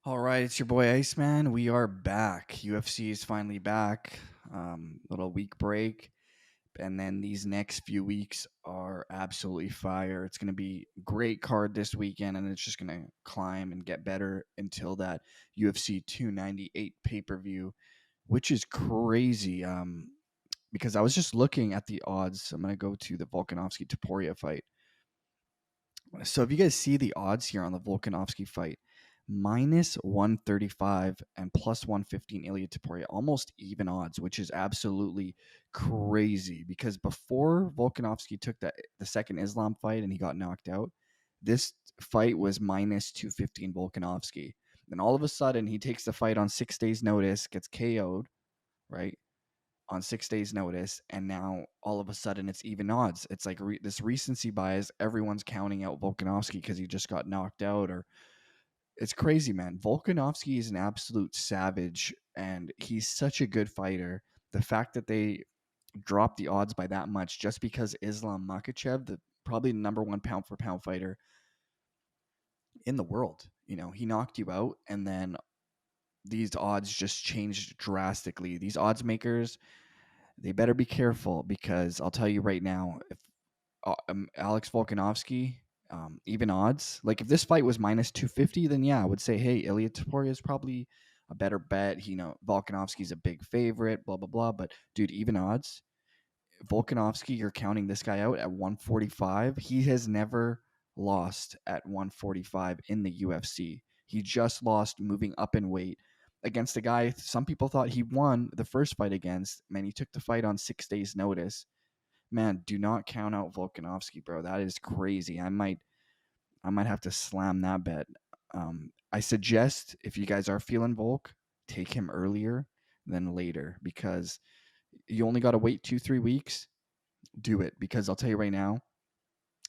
All right, it's your boy Iceman. We are back. UFC is finally back. Little week break, and then these next few weeks are absolutely fire. It's going to be great card this weekend, and it's just going to climb and get better until that UFC 298 pay per view, which is crazy. Because I was just looking at the odds. I'm going to go to the Volkanovski Topuria fight. So if you guys see the odds here on the Volkanovski fight, minus 135 and plus 115 Ilya Taporia, almost even odds, which is absolutely crazy because before Volkanovski took the second Islam fight and he got knocked out, this fight was minus 215 Volkanovski. Then all of a sudden he takes the fight on 6 days notice, gets KO'd, right? On 6 days notice, and now all of a sudden it's even odds. It's like this recency bias. Everyone's counting out Volkanovski because he just got knocked out, or it's crazy, man. Volkanovski is an absolute savage, and he's such a good fighter. The fact that they dropped the odds by that much just because Islam Makhachev, the probably the number one pound for pound fighter in the world, he knocked you out, and then these odds just changed drastically. These odds makers, they better be careful because I'll tell you right now, if Alex Volkanovski, even odds, like if this fight was minus 250, then yeah, I would say, hey, Ilya Taporia is probably a better bet. Volkanovski's a big favorite, blah, blah, blah. But dude, even odds, Volkanovski, you're counting this guy out at 145. He has never lost at 145 in the UFC. He just lost moving up in weight against a guy some people thought he won the first fight against. Man, he took the fight on 6 days notice. Man, do not count out Volkanovski, bro. That is crazy. I might have to slam that bet. I suggest if you guys are feeling Volk, take him earlier than later because you only got to wait 2-3 weeks. Do it because I'll tell you right now,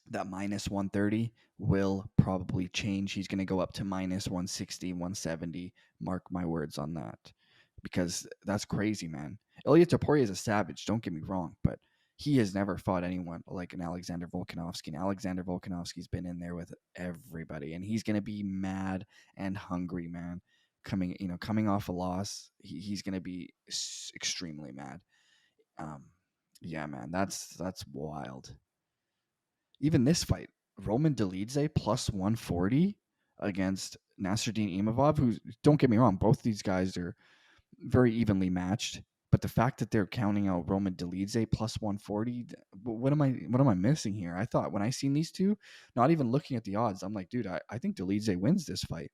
that minus 130 will probably change. He's going to go up to minus 160, 170. Mark my words on that because that's crazy, man. Ilya Taporia is a savage, don't get me wrong, but he has never fought anyone like an Alexander Volkanovski. And Alexander Volkanovski's been in there with everybody, and he's going to be mad and hungry, man. Coming off a loss, he's going to be extremely mad. Um, yeah, man, that's wild. Even this fight, Roman Dolidze plus 140 against Nasruddin Imavov, who, don't get me wrong, both these guys are very evenly matched. But the fact that they're counting out Roman Dolidze plus 140, what am I missing here? I thought when I seen these two, not even looking at the odds, I'm like, dude, I think Dolidze wins this fight.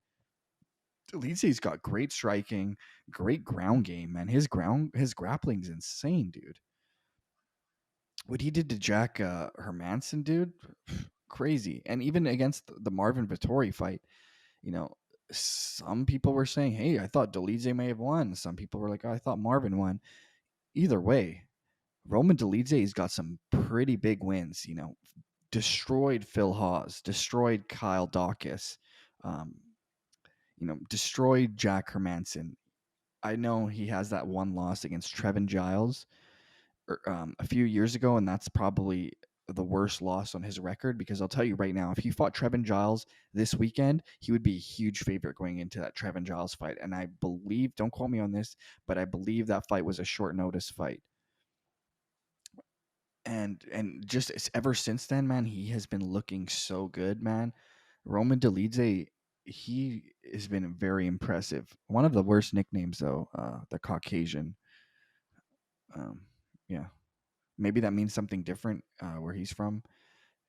Dolidze's got great striking, great ground game, man. His grappling's insane, dude. What he did to Jack Hermanson, dude, crazy. And even against the Marvin Vittori fight, you know, some people were saying, "Hey, I thought Dolidze may have won." Some people were like, "Oh, I thought Marvin won." Either way, Roman Dolidze's got some pretty big wins. Destroyed Phil Hawes, destroyed Kyle Dawkins, um, destroyed Jack Hermanson. I know he has that one loss against Trevin Giles a few years ago, and that's probably the worst loss on his record because I'll tell you right now, if he fought Trevin Giles this weekend, he would be a huge favorite going into that Trevin Giles fight. And I believe, don't quote me on this, but I believe that fight was a short notice fight. And just ever since then, man, he has been looking so good, man. Roman Dolidze, he has been very impressive. One of the worst nicknames, though, the Caucasian. Um, yeah, maybe that means something different where he's from.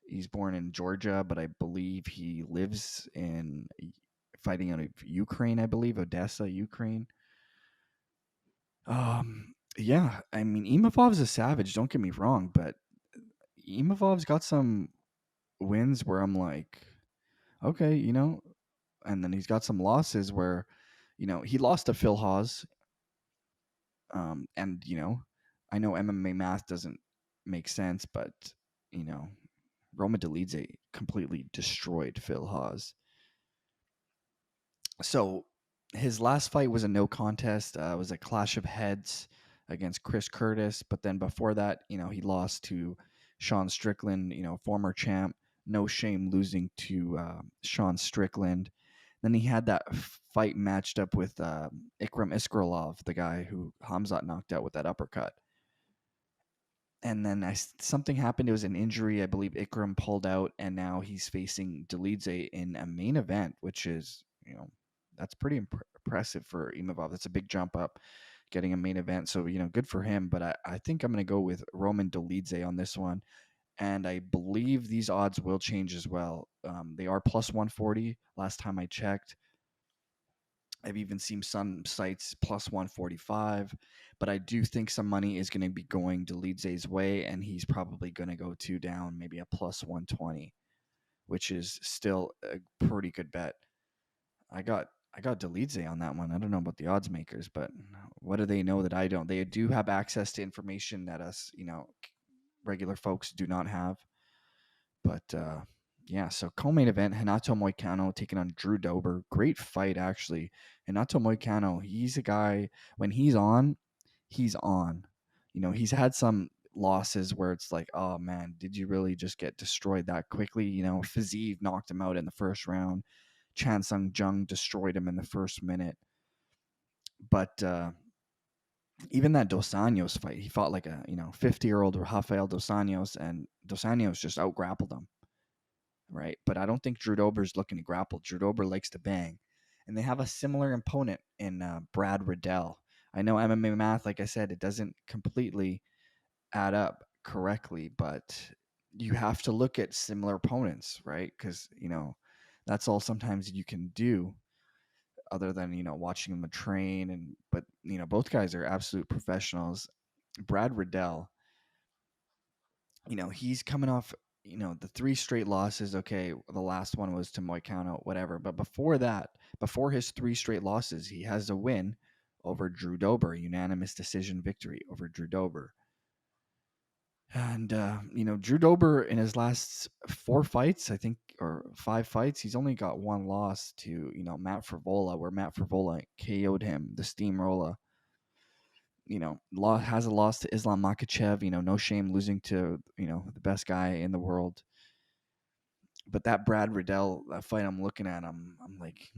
He's born in Georgia, but I believe he lives in fighting out of Ukraine. I believe Odessa, Ukraine. Yeah. I mean, Imavov's a savage. Don't get me wrong, but Imavov's got some wins where I'm like, okay, and then he's got some losses where, he lost to Phil Hawes. And I know MMA math doesn't make sense, but you know, Roma Dolidze completely destroyed Phil Hawes. So his last fight was a no contest. It was a clash of heads against Chris Curtis. But then before that, he lost to Sean Strickland, former champ. No shame losing to Sean Strickland. Then he had that fight matched up with Ikram Iskralov, the guy who Hamzat knocked out with that uppercut. And then something happened. It was an injury. I believe Ikram pulled out, and now he's facing Dolidze in a main event, which is, that's pretty impressive for Imavov. That's a big jump up, getting a main event. So, good for him. But I think I'm going to go with Roman Dolidze on this one. And I believe these odds will change as well. They are plus 140 last time I checked. I've even seen some sites plus 145, but I do think some money is going to be going Dolidze's way, and he's probably going to go 2 down, maybe a plus 120, which is still a pretty good bet. I got Dolidze on that one. I don't know about the odds makers, but what do they know that I don't? They do have access to information that us, regular folks do not have. But yeah, so co-main event, Renato Moicano taking on Drew Dober. Great fight, actually. Renato Moicano, he's a guy, when he's on, he's on. He's had some losses where it's like, oh man, did you really just get destroyed that quickly? Fiziev knocked him out in the first round. Chan Sung Jung destroyed him in the first minute. But even that Dos Anjos fight, he fought like a 50-year-old Rafael Dos Anjos, and Dos Anjos just out-grappled him. Right? But I don't think Drew Dober's looking to grapple. Drew Dober likes to bang. And they have a similar opponent in Brad Riddell. I know MMA math, like I said, it doesn't completely add up correctly, but you have to look at similar opponents, right? Because, that's all sometimes you can do other than, watching them train. But, both guys are absolute professionals. Brad Riddell, he's coming off, the 3 straight losses. Okay, the last one was to Moicano, whatever. But before his 3 straight losses, he has a win over Drew Dober, a unanimous decision victory over Drew Dober. And, Drew Dober in his last 4 fights, I think, or 5 fights, he's only got 1 loss to, Matt Frevola, where Matt Frevola KO'd him, the steamroller. Has a loss to Islam Makhachev. No shame losing to, the best guy in the world. But that Brad Riddell fight, I'm looking at, I'm like,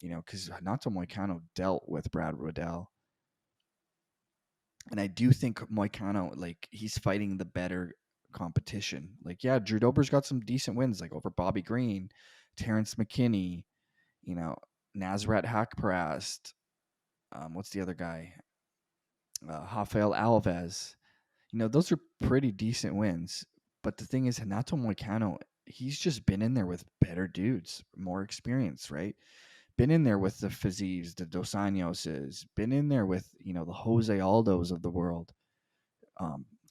because Renato Moicano dealt with Brad Riddell. And I do think Moicano, like, he's fighting the better competition. Like, yeah, Drew Dober's got some decent wins, like over Bobby Green, Terrence McKinney, Nasrat Hakparast. What's the other guy? Rafael Alves. Those are pretty decent wins. But the thing is, Renato Moicano, he's just been in there with better dudes, more experience, right? Been in there with the Fizievs, the Dos Anjoses, been in there with, the Jose Aldos of the world.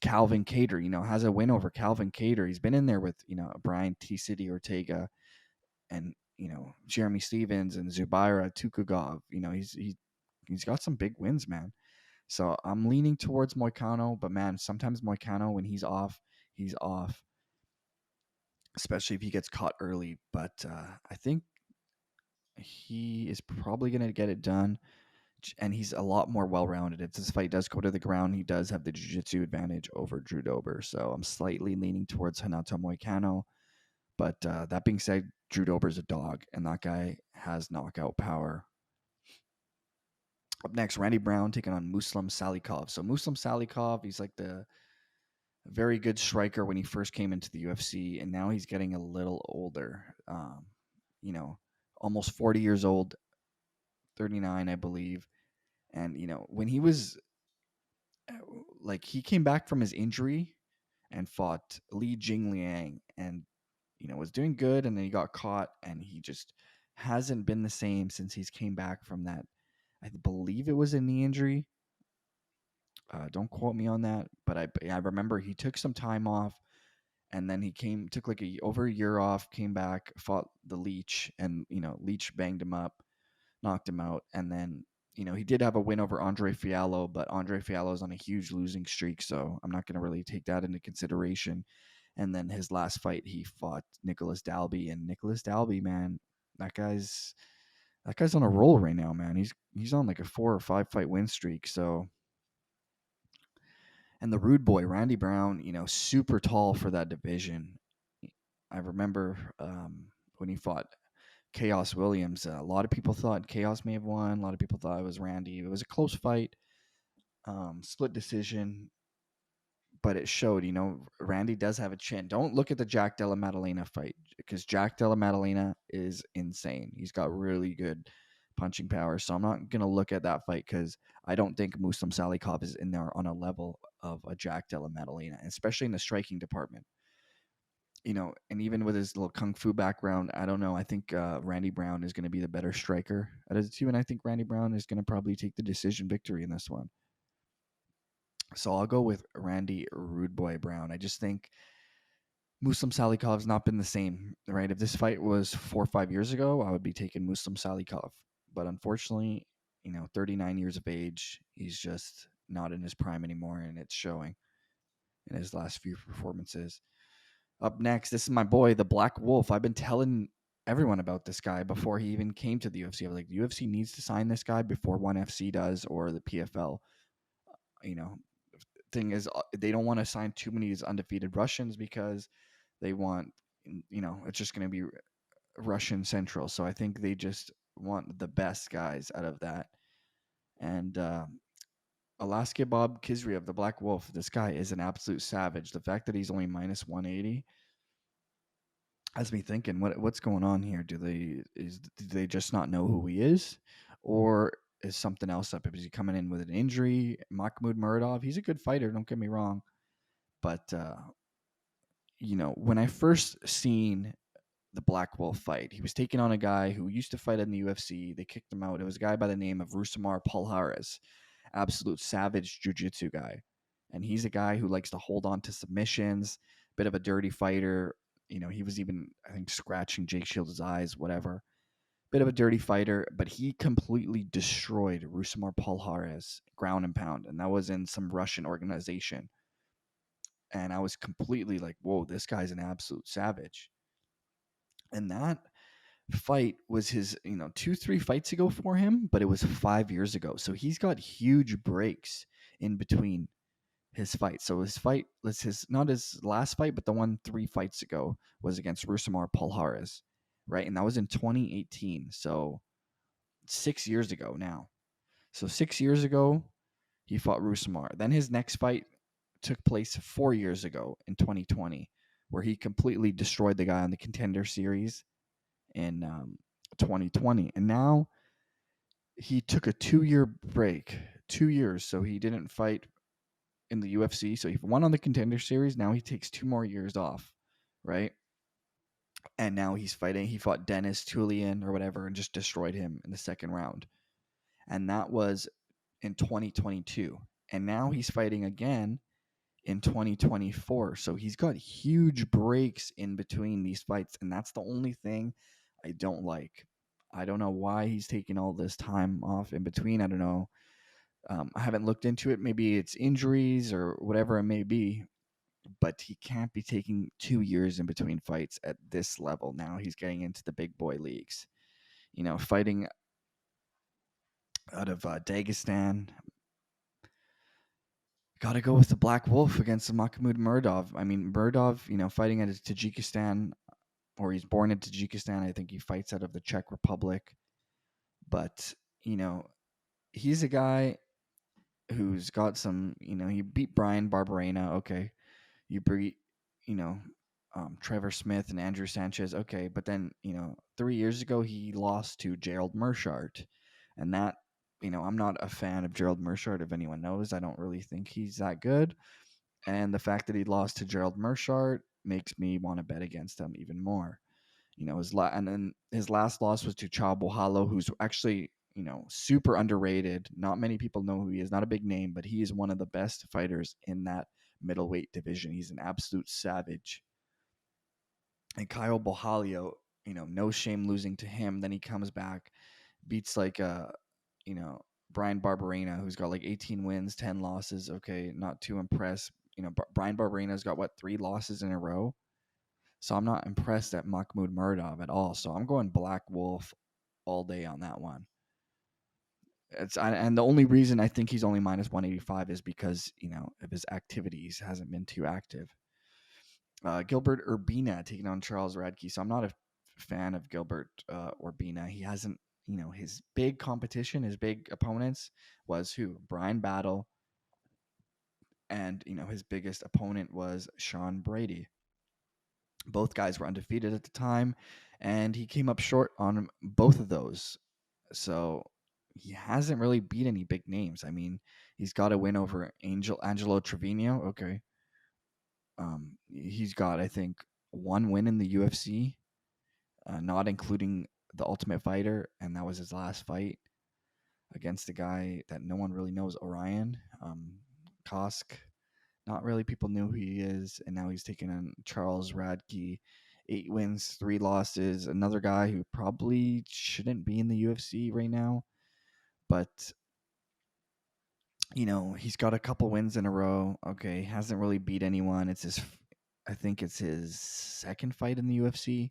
Calvin Cater, has a win over Calvin Cater. He's been in there with, Brian T. City Ortega and, Jeremy Stevens and Zubaira Tukugov. He's got some big wins, man. So I'm leaning towards Moicano, but man, sometimes Moicano, when he's off, especially if he gets caught early. But I think he is probably going to get it done, and he's a lot more well-rounded. If this fight does go to the ground, he does have the jiu-jitsu advantage over Drew Dober. So I'm slightly leaning towards Renato Moicano. But that being said, Drew Dober's a dog, and that guy has knockout power. Up next, Randy Brown taking on Muslim Salikhov. So Muslim Salikhov, he's like the very good striker when he first came into the UFC, and now he's getting a little older. Almost 40 years old, 39, I believe. And when he was he came back from his injury and fought Li Jingliang, and was doing good, and then he got caught, and he just hasn't been the same since he's came back from that. I believe it was a knee injury. Don't quote me on that, but I remember he took some time off, and then he took like over a year off, came back, fought the Leech, and Leech banged him up, knocked him out, and then he did have a win over Andre Fiallo, but Andre Fiallo is on a huge losing streak, so I'm not going to really take that into consideration. And then his last fight, he fought Nicholas Dalby, and Nicholas Dalby, man, that guy's on a roll right now, man. He's on like a 4 or 5 fight win streak, so. And the rude boy, Randy Brown, super tall for that division. I remember when he fought Chaos Williams. A lot of people thought Chaos may have won. A lot of people thought it was Randy. It was a close fight, split decision, but it showed. Randy does have a chin. Don't look at the Jack Della Maddalena fight because Jack Della Maddalena is insane. He's got really good punching power. So I'm not gonna look at that fight because I don't think Muslim Salikhov is in there on a level of a Jack Della Maddalena, especially in the striking department. And even with his little kung fu background, I don't know. I think Randy Brown is going to be the better striker out of the two, and I think Randy Brown is going to probably take the decision victory in this one. So I'll go with Randy Rude Boy Brown. I just think Muslim Salikhov's not been the same, right? If this fight was 4 or 5 years ago, I would be taking Muslim Salikhov. But unfortunately, 39 years of age, he's just not in his prime anymore, and it's showing in his last few performances. Up next, this is my boy, the Black Wolf. I've been telling everyone about this guy before he even came to the UFC. I was like, the UFC needs to sign this guy before ONE FC does or the PFL. Thing is, they don't want to sign too many of these undefeated Russians because they want, it's just going to be Russian central. So I think they just want the best guys out of that. And Alaska Bob Kizriev, the Black Wolf, this guy is an absolute savage. The fact that he's only minus 180 has me thinking, what's going on here? Do they just not know who he is, or is something else up? Is he coming in with an injury? Makhmud Muradov, he's a good fighter. Don't get me wrong, but when I first seen the Black Wolf fight, he was taking on a guy who used to fight in the UFC. They kicked him out. It was a guy by the name of Rusamar Palhares, absolute savage jiu-jitsu guy, and he's a guy who likes to hold on to submissions. Bit of a dirty fighter. He was even, I think, scratching Jake Shields' eyes, whatever. Bit of a dirty fighter, but he completely destroyed Rusamar Palhares ground and pound, and that was in some Russian organization. And I was completely like, whoa, this guy's an absolute savage. And that fight was his, 2-3 fights ago for him, but it was 5 years ago. So he's got huge breaks in between his fight. So his fight was not his last fight, but the one 3 fights ago was against Rusamar Palhares, right? And that was in 2018. So 6 years ago now. So 6 years ago, he fought Rusamar. Then his next fight took place 4 years ago in 2020, where he completely destroyed the guy on the Contender Series in 2020. And now he took a 2-year break, 2 years. So he didn't fight in the UFC. So he won on the Contender Series. Now he takes 2 more years off, right? And now he's fighting. He fought Dennis Tulian or whatever and just destroyed him in the second round. And that was in 2022. And now he's fighting again in 2024. So he's got huge breaks in between these fights. And that's the only thing I don't like. I don't know why he's taking all this time off in between. I don't know. I haven't looked into it. Maybe it's injuries or whatever it may be. But he can't be taking 2 years in between fights at this level. Now he's getting into the big boy leagues. Fighting out of Dagestan. Got to go with the Black Wolf against the Makhmud Muradov. I mean, Muradov, fighting out of Tajikistan, or he's born in Tajikistan. I think he fights out of the Czech Republic. But, he's a guy who's got some, he beat Brian Barberena. Okay. You beat, Trevor Smith and Andrew Sanchez. Okay. But then, 3 years ago, he lost to Gerald Meerschaert. And that, I'm not a fan of Gerald Meerschaert, if anyone knows. I don't really think he's that good. And the fact that he lost to Gerald Meerschaert makes me want to bet against him even more. And then his last loss was to Chao Bohalo, who's actually, super underrated. Not many people know who he is. Not a big name, but he is one of the best fighters in that middleweight division. He's an absolute savage. And Kyle Bohalio, no shame losing to him. Then he comes back, beats Brian Barberena, who's got 18 wins, 10 losses. Okay, not too impressed. Brian Barberena's got 3 losses in a row. So I'm not impressed at Makhmud Muradov at all. So I'm going Black Wolf all day on that one. And the only reason I think he's only minus 185 is because, of his activities hasn't been too active. Gilbert Urbina taking on Charles Radtke. So I'm not a fan of Gilbert Urbina. He hasn't, his big competition, his big opponents was who? Brian Battle, and his biggest opponent was Sean Brady. Both guys were undefeated at the time, and he came up short on both of those. So he hasn't really beat any big names. I mean, he's got a win over Angelo Trevino. Okay. He's got, I think, one win in the UFC, not including the Ultimate Fighter, and that was his last fight against a guy that no one really knows, Orion Kosk. Not really people knew who he is, and now he's taking on Charles Radtke. 8 wins, 3 losses. Another guy who probably shouldn't be in the UFC right now, but he's got a couple wins in a row. Okay, hasn't really beat anyone. I think it's his second fight in the UFC.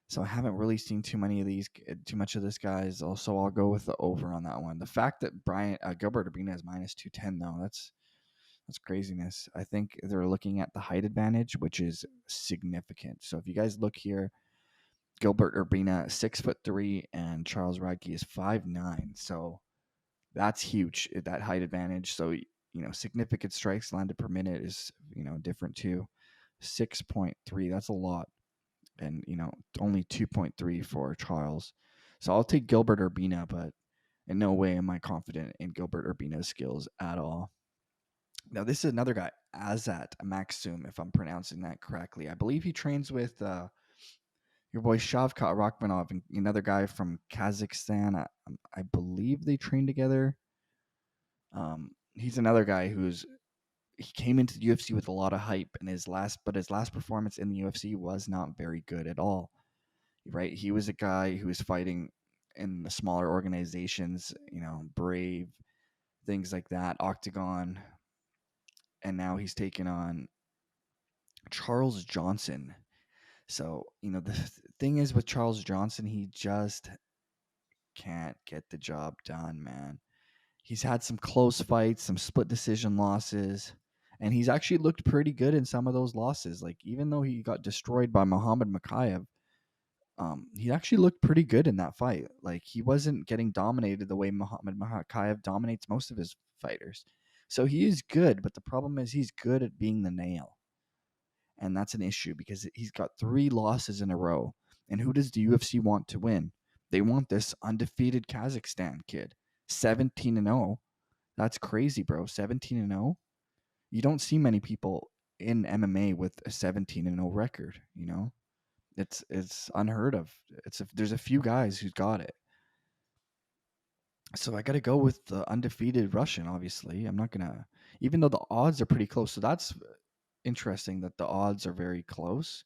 So I haven't really seen too much of this guy's. Also, I'll go with the over on that one. The fact that Gilbert Urbina is minus 210 though, that's craziness. I think they're looking at the height advantage, which is significant. So if you guys look here, Gilbert Urbina 6'3" and Charles Radtke is 5'9". So that's huge, that height advantage. So significant strikes landed per minute is different too. 6.3, that's a lot, and only 2.3 for Charles. So I'll take Gilbert Urbina, but in no way am I confident in Gilbert Urbina's skills at all. Now this is another guy, Azat Maxum, if I'm pronouncing that correctly. I believe he trains with your boy Shavkat Rakhmonov, and another guy from Kazakhstan. I believe they train together. He's another guy he came into the UFC with a lot of hype, and his last performance in the UFC was not very good at all. Right? He was a guy who was fighting in the smaller organizations, Brave, things like that, Octagon, and now he's taken on Charles Johnson. So, the thing is with Charles Johnson, he just can't get the job done, man. He's had some close fights, some split decision losses, and he's actually looked pretty good in some of those losses. Like, even though he got destroyed by Muhammad Makayev, he actually looked pretty good in that fight. Like, he wasn't getting dominated the way Muhammad Makayev dominates most of his fighters. So he is good, but the problem is he's good at being the nail. And that's an issue because he's got 3 losses in a row. And who does the UFC want to win? They want this undefeated Kazakhstan kid. 17-0. That's crazy, bro. 17-0. You don't see many people in MMA with a 17-0 record, It's unheard of. There's a few guys who's got it. So I got to go with the undefeated Russian, obviously. I'm not going to, even though the odds are pretty close. So that's interesting that the odds are very close.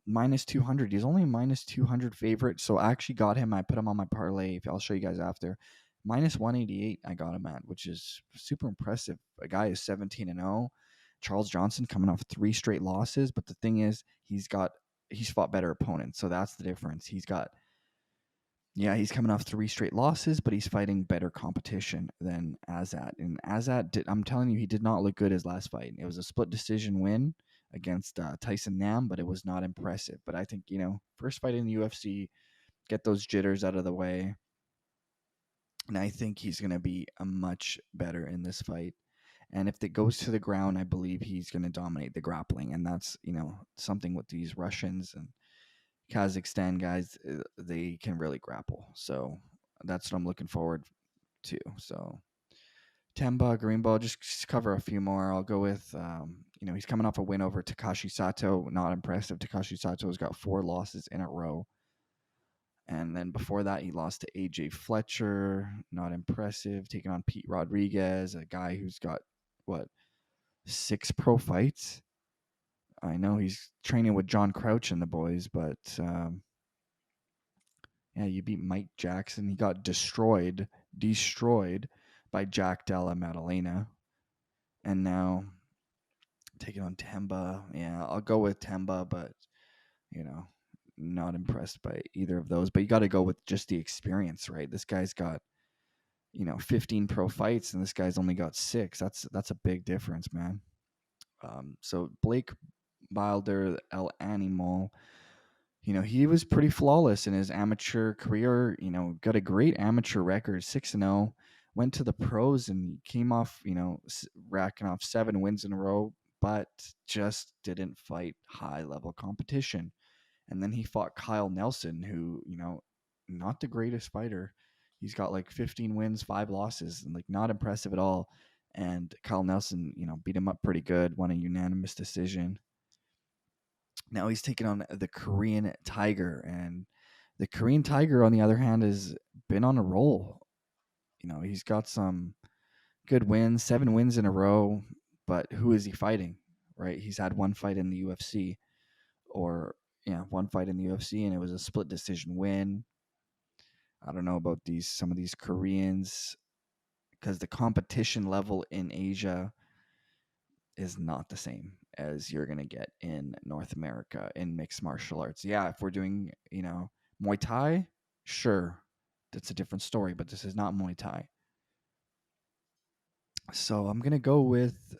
Minus 200. He's only a minus 200 favorite. So I actually got him. I put him on my parlay. I'll show you guys after. Minus 188 I got him at, which is super impressive. A guy is 17-0. Charles Johnson coming off 3 straight losses. But the thing is, he's fought better opponents. So that's the difference. He's coming off 3 straight losses, but he's fighting better competition than Azat. And Azat, I'm telling you, he did not look good his last fight. It was a split decision win against Tyson Nam, but it was not impressive. But I think, first fight in the UFC, get those jitters out of the way. And I think he's going to be a much better in this fight. And if it goes to the ground, I believe he's going to dominate the grappling. And that's, something with these Russians and Kazakhstan guys, they can really grapple. So that's what I'm looking forward to. So Temba, Greenball, just cover a few more. I'll go with, he's coming off a win over Takashi Sato. Not impressive. Takashi Sato has got 4 losses in a row. And then before that, he lost to AJ Fletcher. Not impressive. Taking on Pete Rodriguez, a guy who's got, 6 pro fights? I know he's training with John Crouch and the boys, but you beat Mike Jackson. He got destroyed by Jack Della Maddalena. And now taking on Temba. Yeah, I'll go with Temba, but, not impressed by either of those. But you got to go with just the experience, right? This guy's got, 15 pro fights, and this guy's only got 6. That's a big difference, man. So Blake Wilder, El Animal, he was pretty flawless in his amateur career. Got a great amateur record, 6-0. Went to the pros and came off, racking off 7 wins in a row, but just didn't fight high level competition. And then he fought Kyle Nelson, who, not the greatest fighter. He's got like 15 wins, 5 losses, and like not impressive at all. And Kyle Nelson, beat him up pretty good, won a unanimous decision. Now he's taking on the Korean Tiger, and the Korean Tiger, on the other hand, has been on a roll. He's got some good wins, 7 wins in a row, but who is he fighting? Right? He's had one fight in the UFC, or yeah, one fight in the UFC, and it was a split decision win. I don't know about some of these Koreans, because the competition level in Asia is not the same as you're going to get in North America in mixed martial arts. Yeah, if we're doing, Muay Thai, sure, that's a different story, but this is not Muay Thai. So I'm going to go with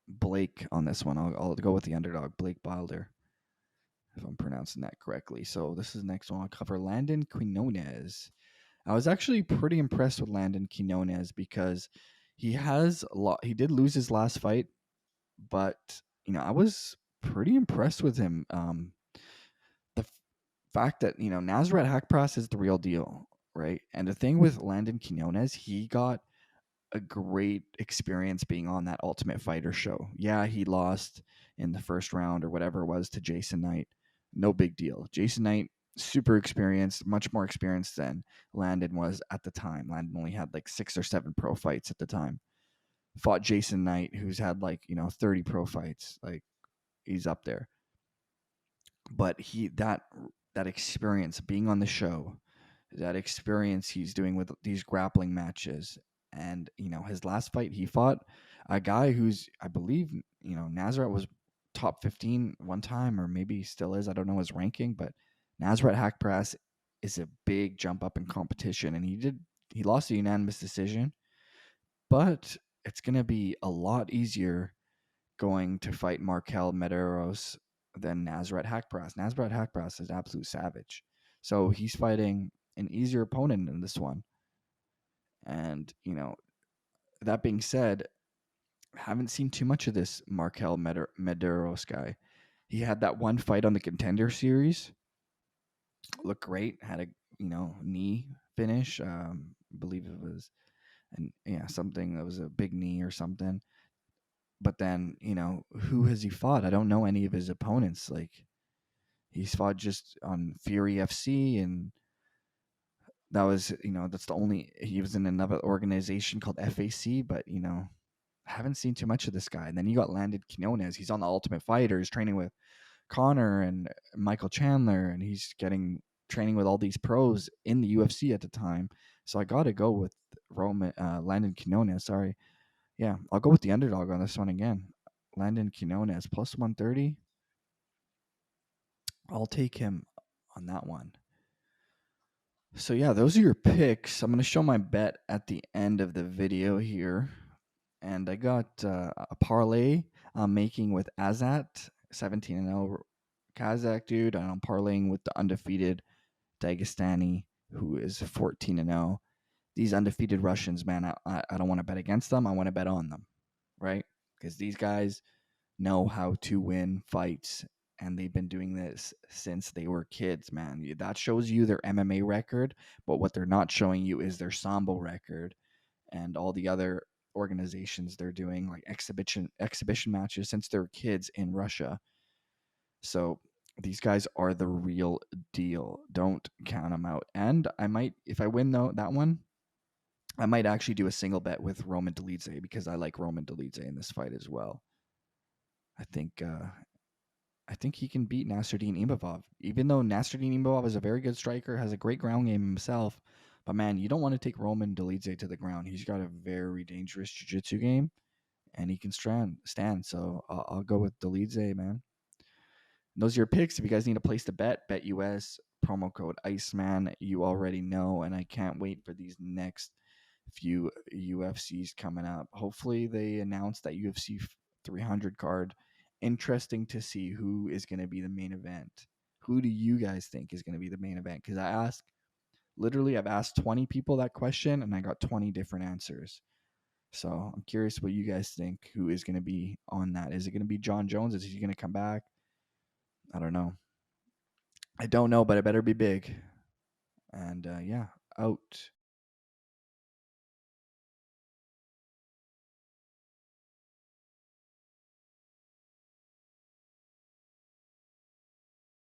Blake on this one. I'll go with the underdog, Blake Bilder, if I'm pronouncing that correctly. So this is the next one. I'll cover Landon Quinones. I was actually pretty impressed with Landon Quinones because he did lose his last fight, but I was pretty impressed with him. The fact that Nasrat Hakparas is the real deal, right? And the thing with Landon Quinones, he got a great experience being on that Ultimate Fighter show. Yeah, he lost in the first round or whatever it was to Jason Knight. No big deal. Jason Knight, super experienced, much more experienced than Landon was at the time. Landon only had like 6 or 7 pro fights at the time. Fought Jason Knight, who's had like 30 pro fights. Like, he's up there. But that experience being on the show, that experience he's doing with these grappling matches, and his last fight he fought a guy who's, I believe, Nasrat was top 15 one time, or maybe he still is. I don't know his ranking, but Nasrat Hakparas is a big jump up in competition, and he lost a unanimous decision, but it's going to be a lot easier going to fight Markel Mederos than Nasrat Hakparas. Nasrat Hakparas is an absolute savage. So he's fighting an easier opponent in this one. And, that being said, I haven't seen too much of this Markel Mederos guy. He had that one fight on the Contender Series. Looked great. Had a, knee finish. I believe it was, and yeah, something that was a big knee or something. But then, who has he fought? I don't know any of his opponents. Like, he's fought just on Fury FC, and that was, that's the only. He was in another organization called FAC, but I haven't seen too much of this guy. And then you got Landon Quinones. He's on the Ultimate Fighter. He's training with Connor and Michael Chandler, and he's getting training with all these pros in the UFC at the time. So I got to go with Landon Quinones. Sorry. Yeah, I'll go with the underdog on this one again. Landon Quinones plus 130. I'll take him on that one. So yeah, those are your picks. I'm going to show my bet at the end of the video here. And I got a parlay I'm making with Azat, 17-0 Kazakh dude, and I'm parlaying with the undefeated Dagestani, who is 14-0. These undefeated Russians, man, I don't want to bet against them. I want to bet on them, right? Because these guys know how to win fights, and they've been doing this since they were kids, man. That shows you their MMA record, but what they're not showing you is their Sambo record and all the other organizations they're doing, like exhibition matches since they were kids in Russia. So these guys are the real deal. Don't count them out. And I might, if I win that one, I might actually do a single bet with Roman Dolidze, because I like Roman Dolidze in this fight as well. I think he can beat Nasruddin Imavov, even though Nasruddin Imavov is a very good striker, has a great ground game himself. But man, you don't want to take Roman Dolidze to the ground. He's got a very dangerous jiu-jitsu game, and he can stand. So I'll go with Dolidze, man. And those are your picks. If you guys need a place to bet, BetUS, promo code Iceman. You already know, and I can't wait for these next few UFCs coming up. Hopefully they announce that UFC 300 card. Interesting to see who is going to be the main event. Who do you guys think is going to be the main event? Because I've asked 20 people that question and I got 20 different answers. So I'm curious what you guys think. Who is going to be on that? Is it going to be John Jones? Is he going to come back? I don't know. I don't know, but it better be big. And yeah, out.